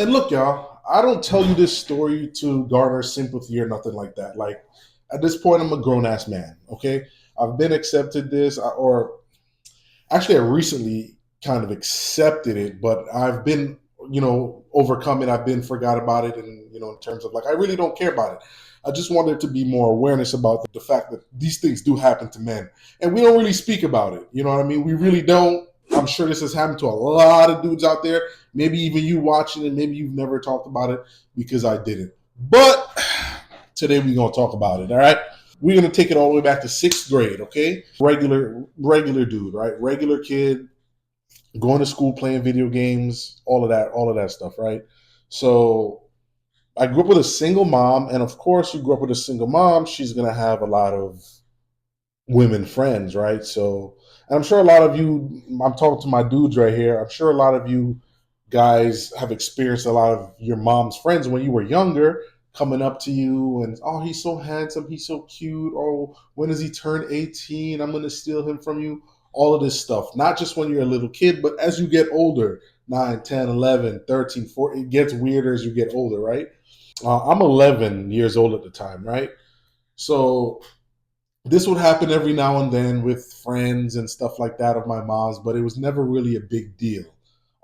And look, y'all, I don't tell you this story to garner sympathy or nothing like that. Like, at this point, I'm a grown ass man, okay? I've been accepted this, or actually, I recently kind of accepted it, but I've been, overcome it. I've been forgot about it, and in terms of like, I really don't care about it. I just want there to be more awareness about the fact that these things do happen to men, and we don't really speak about it. You know what I mean? We really don't. I'm sure this has happened to a lot of dudes out there. Maybe even you watching it. Maybe you've never talked about it because I didn't. But today we're gonna talk about it. All right. We're gonna take it all the way back to sixth grade, okay? Regular dude, right? Regular kid, going to school, playing video games, all of that stuff, right? So I grew up with a single mom, and of course, you grew up with a single mom, she's gonna have a lot of women friends, right? So, and I'm sure a lot of you, I'm talking to my dudes right here, I'm sure a lot of you guys have experienced a lot of your mom's friends when you were younger coming up to you and, oh, he's so handsome, he's so cute, oh, when does he turn 18? I'm going to steal him from you. All of this stuff, not just when you're a little kid, but as you get older, 9, 10, 11, 13, 14, it gets weirder as you get older, right? I'm 11 years old at the time, right? So this would happen every now and then with friends and stuff like that of my mom's, but it was never really a big deal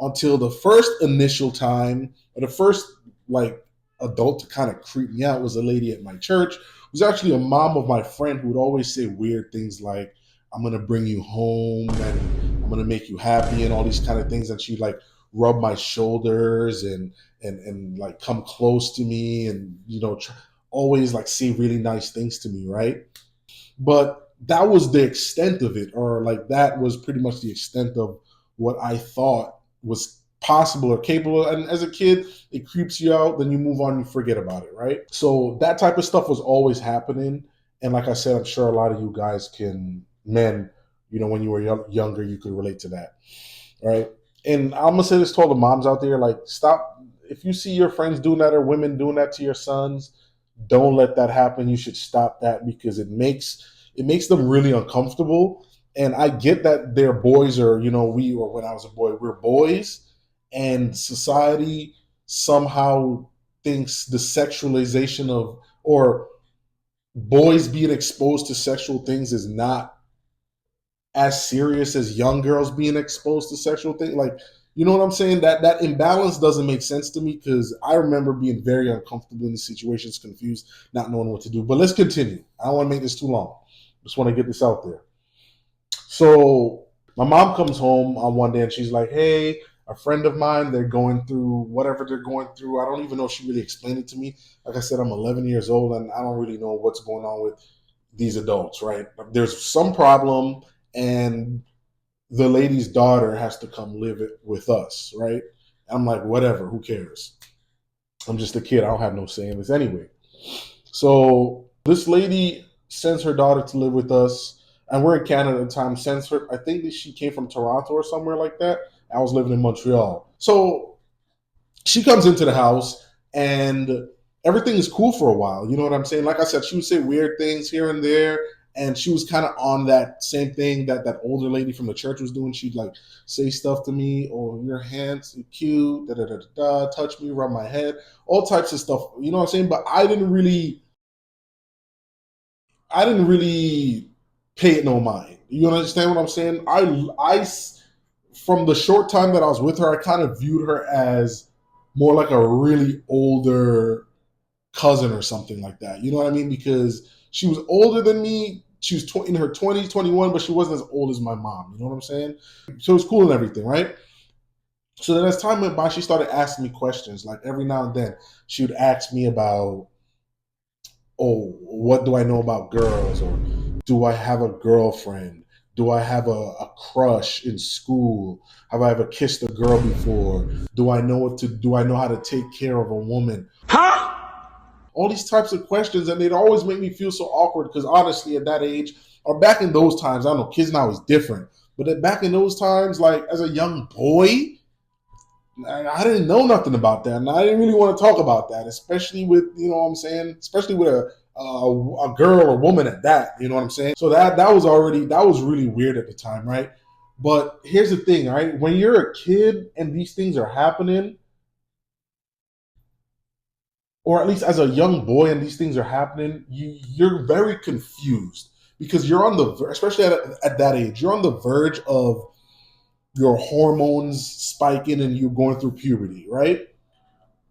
until the first initial time, or the first like adult to kind of creep me out was a lady at my church. It was actually a mom of my friend who would always say weird things like, I'm gonna bring you home and I'm gonna make you happy and all these kind of things. And she'd like rub my shoulders and like come close to me and always like say really nice things to me, right? But that was the extent of it, or like that was pretty much the extent of what I thought was possible or capable. And as a kid, it creeps you out, then you move on, you forget about it, right? So that type of stuff was always happening. And like I said, I'm sure a lot of you guys men, when you were younger, you could relate to that, right? And I'm gonna say this to all the moms out there: like, stop. If you see your friends doing that or women doing that to your sons, don't let that happen. You should stop that because it makes them really uncomfortable. And I get that they're boys, or we, or when I was a boy, we're boys, and society somehow thinks the sexualization of, or boys being exposed to sexual things is not as serious as young girls being exposed to sexual things. Like, you know what I'm saying? That imbalance doesn't make sense to me because I remember being very uncomfortable in the situations, confused, not knowing what to do. But let's continue. I don't want to make this too long. Just want to get this out there. So my mom comes home on one day and she's like, "Hey, a friend of mine, they're going through whatever they're going through." I don't even know if she really explained it to me. Like I said, I'm 11 years old and I don't really know what's going on with these adults, right? There's some problem, and the lady's daughter has to come live it with us, right? I'm like, whatever, who cares? I'm just a kid. I don't have no say in this anyway. So this lady sends her daughter to live with us, and we're in Canada at the time. Sends her, I think that she came from Toronto or somewhere like that. I was living in Montreal. So she comes into the house and everything is cool for a while. You know what I'm saying? Like I said, she would say weird things here and there. And she was kind of on that same thing that older lady from the church was doing. She'd like say stuff to me, "Oh, your hands are cute, da da da da, touch me, rub my head," all types of stuff. You know what I'm saying? But I didn't really pay it no mind. You understand what I'm saying? From the short time that I was with her, I kind of viewed her as more like a really older cousin or something like that. You know what I mean? Because she was older than me. She was in her 20s, 21, but she wasn't as old as my mom. You know what I'm saying? So it was cool and everything, right? So then as time went by, she started asking me questions. Like every now and then, she would ask me about, oh, what do I know about girls? Or do I have a girlfriend? Do I have a crush in school? Have I ever kissed a girl before? Do I know how to take care of a woman? All these types of questions, and they'd always make me feel so awkward because honestly, at that age, or back in those times, I don't know, kids now is different, but back in those times, like as a young boy, I didn't know nothing about that, and I didn't really want to talk about that, especially with what I'm saying, especially with a girl or woman at that. You know what I'm saying? So that was really weird at the time, right? But here's the thing, right? When you're a kid and these things are happening, or at least as a young boy, and these things are happening, you're very confused because you're on the, especially at that age, you're on the verge of your hormones spiking and you're going through puberty, right?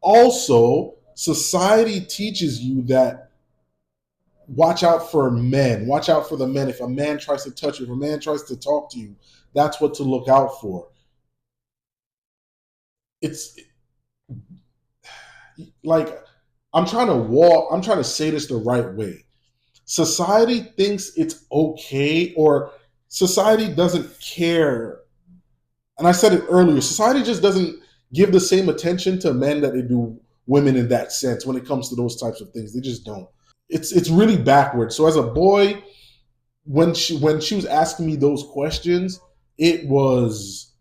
Also, society teaches you that watch out for men, watch out for the men. If a man tries to touch you, if a man tries to talk to you, that's what to look out for. It's like I'm trying to say this the right way. Society thinks it's okay, or society doesn't care. And I said it earlier, society just doesn't give the same attention to men that they do women in that sense when it comes to those types of things. They just don't. It's really backwards. So as a boy, when she was asking me those questions, it was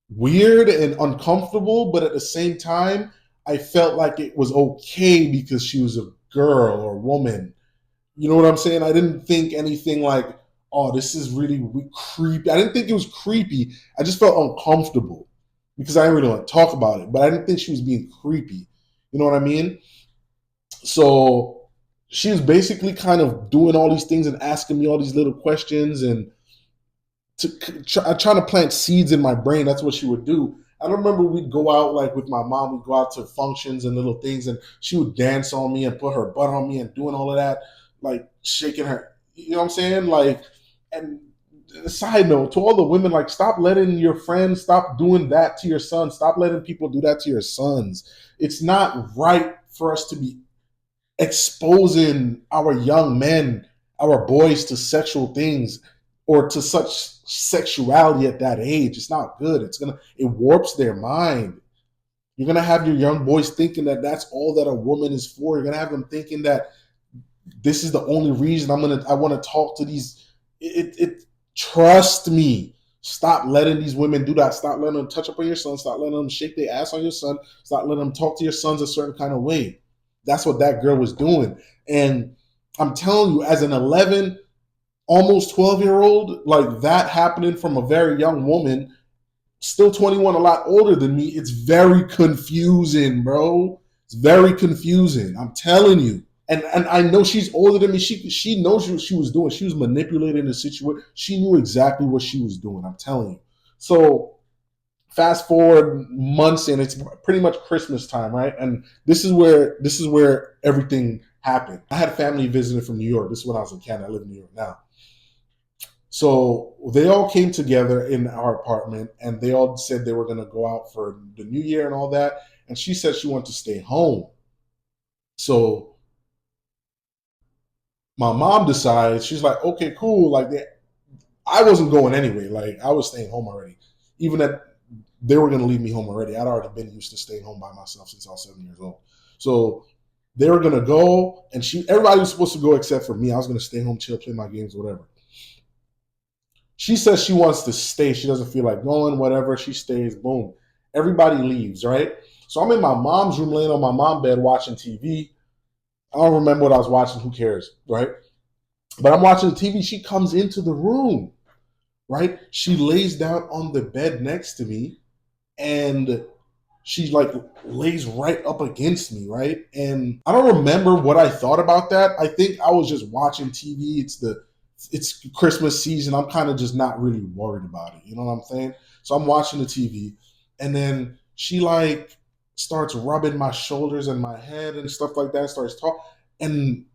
weird and uncomfortable, but at the same time, I felt like it was okay because she was a girl or woman. You know what I'm saying? I didn't think anything like, oh, this is really creepy. I didn't think it was creepy. I just felt uncomfortable because I didn't really want to talk about it, but I didn't think she was being creepy. You know what I mean? So she was basically kind of doing all these things and asking me all these little questions and trying to plant seeds in my brain. That's what she would do. I don't remember we'd go out like with my mom. We'd go out to functions and little things, and she would dance on me and put her butt on me and doing all of that, like shaking her. You know what I'm saying? Like, and side note to all the women, like, stop letting your friends, stop doing that to your sons. Stop letting people do that to your sons. It's not right for us to be exposing our young men, our boys to sexual things or to such sexuality at that age. It's not good. It warps their mind. You're gonna have your young boys thinking that that's all that a woman is for. You're gonna have them thinking that this is the only reason I want to talk to these. Trust me. Stop letting these women do that. Stop letting them touch up on your son. Stop letting them shake their ass on your son. Stop letting them talk to your sons a certain kind of way. That's what that girl was doing. And I'm telling you, as an 11, almost 12-year-old, like that happening from a very young woman, still 21, a lot older than me, it's very confusing, bro. It's very confusing. I'm telling you. And I know she's older than me. She knows what she was doing. She was manipulating the situation. She knew exactly what she was doing. I'm telling you. So fast forward months and it's pretty much Christmas time, right? And this is where everything happened. I had family visiting from New York. This is when I was in Canada. I live in New York now. So they all came together in our apartment and they all said they were going to go out for the new year and all that. And she said she wanted to stay home. So my mom decides, she's like, okay, cool. Like, I wasn't going anyway. Like, I was staying home already. Even that they were going to leave me home already. I'd already been used to staying home by myself since I was 7 years old. So they were going to go, and everybody was supposed to go except for me. I was going to stay home, chill, play my games, whatever. She says she wants to stay. She doesn't feel like going, whatever. She stays, boom. Everybody leaves, right? So I'm in my mom's room, laying on my mom's bed, watching TV. I don't remember what I was watching. Who cares, right? But I'm watching the TV. She comes into the room, right? She lays down on the bed next to me and she like lays right up against me, right? And I don't remember what I thought about that. I think I was just watching TV. It's Christmas season. I'm kind of just not really worried about it. You know what I'm saying? So I'm watching the TV and then she like starts rubbing my shoulders and my head and stuff like that, starts talking and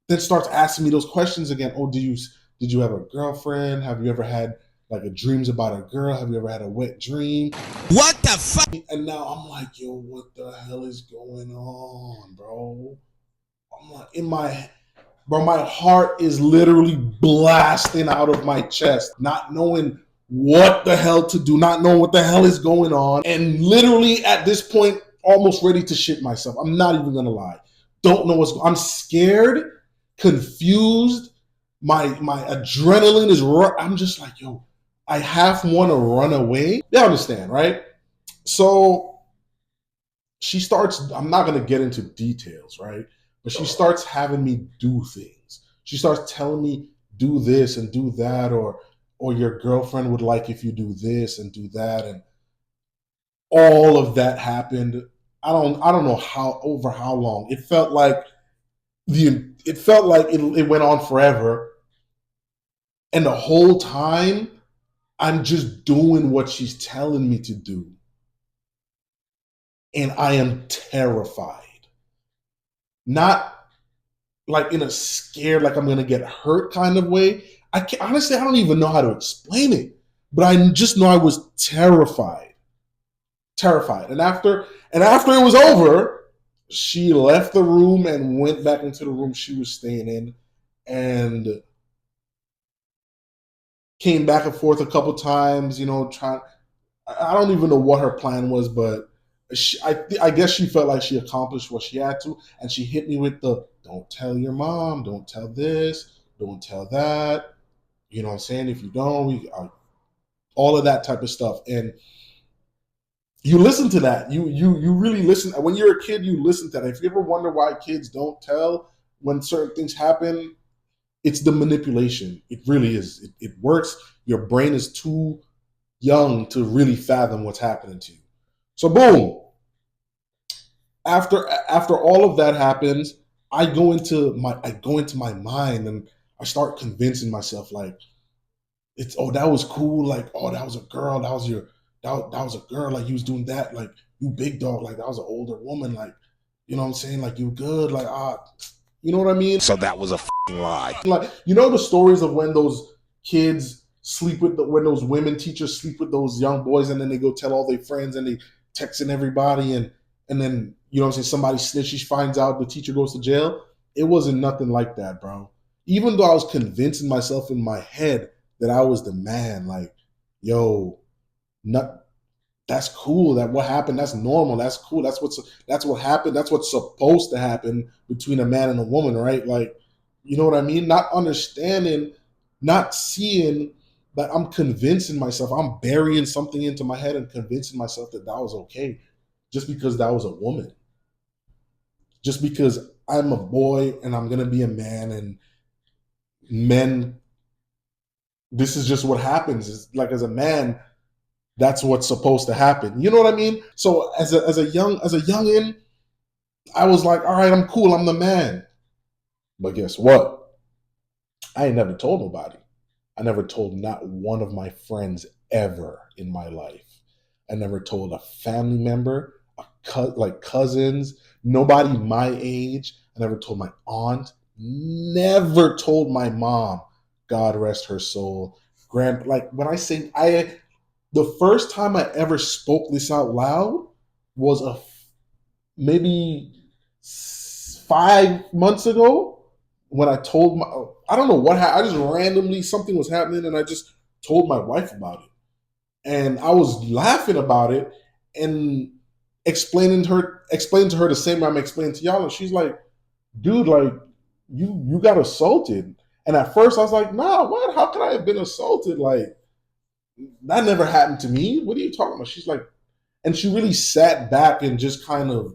then starts asking me those questions again. Oh, did you have a girlfriend? Have you ever had like a dreams about a girl? Have you ever had a wet dream? What the fuck? And now I'm like, yo, what the hell is going on, bro? I'm like, bro, my heart is literally blasting out of my chest, not knowing what the hell to do, not knowing what the hell is going on, and literally at this point, almost ready to shit myself. I'm not even gonna lie. Don't know I'm scared, confused. My adrenaline is. I'm just like, yo, I half want to run away. You understand, right? So she starts. I'm not gonna get into details, right? But she starts having me do things. She starts telling me do this and do that, or your girlfriend would like if you do this and do that, and all of that happened. I don't know how over how long. It felt like it went on forever, and the whole time I'm just doing what she's telling me to do, and I am terrified. Not like in a scared, like I'm gonna get hurt kind of way. I can't, honestly, I don't even know how to explain it, but I just know I was terrified, terrified. And after it was over, she left the room and went back into the room she was staying in, and came back and forth a couple times. Trying. I don't even know what her plan was, but I guess she felt like she accomplished what she had to, and she hit me with the "Don't tell your mom, don't tell this, don't tell that." You know what I'm saying? If you don't, all of that type of stuff, and you listen to that. You really listen. When you're a kid, you listen to that. If you ever wonder why kids don't tell when certain things happen, it's the manipulation. It really is. It works. Your brain is too young to really fathom what's happening to you. So boom, after all of that happens, I go into my mind, and I start convincing myself like it's, oh, that was cool, like, oh, that was a girl, that was a girl, like, you was doing that, like, you big dog, like, that was an older woman, like, you know what I'm saying, like, you good, like, you know what I mean? So that was a lie. Like, the stories of when those kids sleep with when those women teachers sleep with those young boys, and then they go tell all their friends, and they texting everybody, and then, you know what I'm saying, somebody snitches, finds out, the teacher goes to jail. It wasn't nothing like that, bro. Even though I was convincing myself in my head that I was the man, like, yo, not that's cool. That what happened, that's normal. That's cool. That's what happened. That's what's supposed to happen between a man and a woman, right? Like, you know what I mean? Not understanding, not seeing that I'm convincing myself, I'm burying something into my head and convincing myself that that was okay just because that was a woman. Just because I'm a boy and I'm gonna be a man, and men, this is just what happens. Is like, as a man, that's what's supposed to happen. You know what I mean? So as a youngin, I was like, all right, I'm cool, I'm the man. But guess what? I ain't never told nobody. I never told not one of my friends ever in my life. I never told a family member, like cousins, nobody my age. I never told my aunt. Never told my mom. God rest her soul. Like, when I say the first time I ever spoke this out loud was maybe 5 months ago, when I told my, I don't know what happened. I just randomly, something was happening, and I just told my wife about it, and I was laughing about it, and explaining to her the same way I'm explaining to y'all, and she's like, "Dude, like, you got assaulted." And at first I was like, "Nah, what? How could I have been assaulted? Like, that never happened to me. What are you talking about?" She's like, and she really sat back and just kind of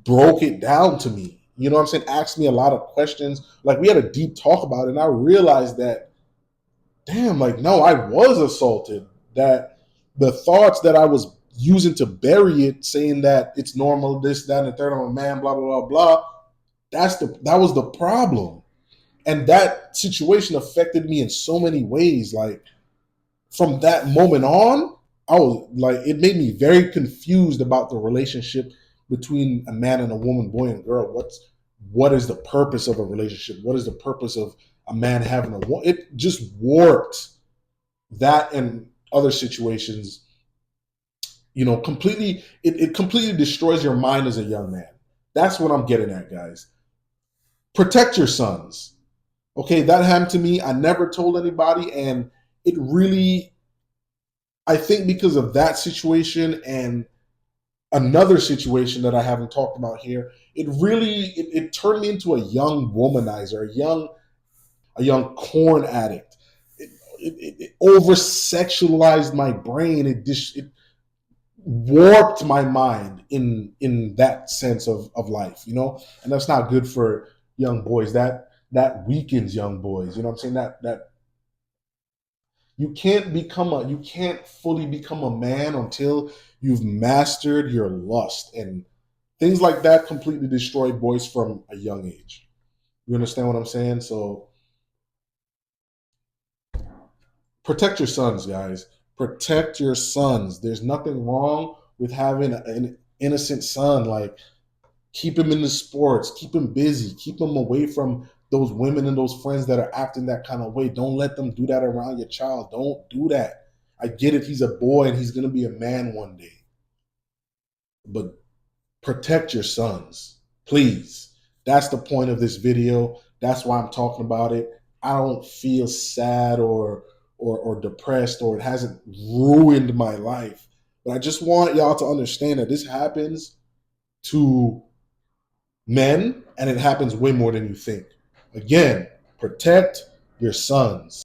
broke it down to me. You know what I'm saying? Asked me a lot of questions. Like, we had a deep talk about it, and I realized that, damn, like, no, I was assaulted. That the thoughts that I was using to bury it, saying that it's normal, this, that, and the third, I'm a man, blah, blah, blah, blah. That was the problem. And that situation affected me in so many ways. Like, from that moment on, I was like, it made me very confused about the relationship between a man and a woman, boy and girl. What is the purpose of a relationship? What is the purpose of a man having a woman? It just warped that and other situations. Completely. It completely destroys your mind as a young man. That's what I'm getting at, guys. Protect your sons. Okay, that happened to me. I never told anybody, and it really, I think, because of that situation and another situation that I haven't talked about here, it turned me into a young womanizer, a young corn addict. It over sexualized my brain. It warped my mind in that sense of life, and that's not good for young boys. That weakens young boys. You know what I'm saying? That you can't fully become a man until You've mastered your lust, and things like that completely destroy boys from a young age. You understand what I'm saying? So protect your sons, guys. Protect your sons. There's nothing wrong with having an innocent son. Like, keep him in the sports, keep him busy, keep him away from those women and those friends that are acting that kind of way. Don't let them do that around your child. Don't do that. I get it. He's a boy and he's going to be a man one day. But protect your sons, please. That's the point of this video. That's why I'm talking about it. I don't feel sad or depressed, or it hasn't ruined my life. But I just want y'all to understand that this happens to men, and it happens way more than you think. Again, protect your sons.